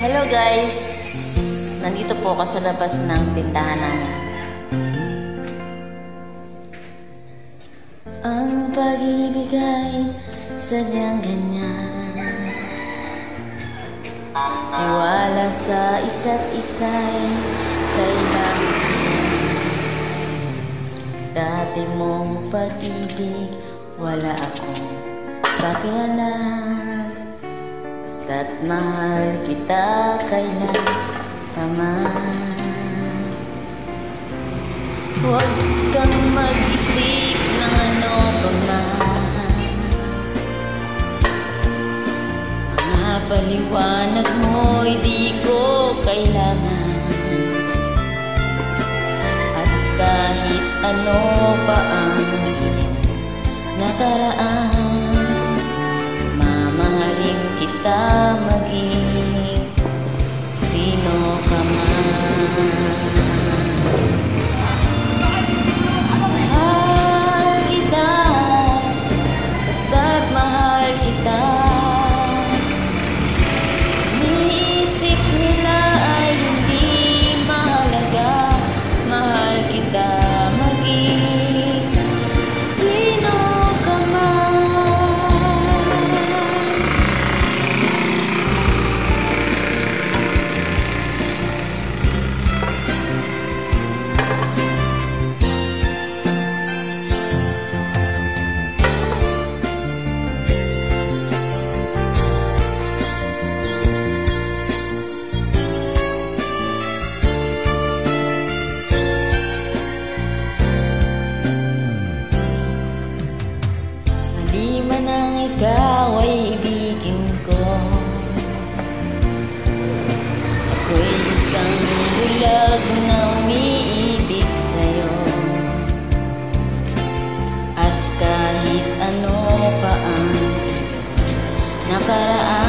Hello guys! Nandito po ako sa labas ng tindahan namin. Ang pag-ibig ay sadyang ganyan. Tiwala sa isa't isa'y kailangan. Dati mong pag-ibig, wala akong pakialam. Basta't mahal kita kailan pa man. Huwag kang mag-isip ng ano pa man. Mga paliwanag mo'y di ko kailangan. At kahit ano pa ang iyong nakaraan, mamahalin kita maging sino ka man. Mahal kita, basta't mahal kita. Iniisip nila ay hindi mahalaga. Mahal kita maging sino ka man. Di man ang ikaw ay ibigin ko, ako'y isang bulag na umiibig sa'yo. At kahit ano pa ang nakaraan,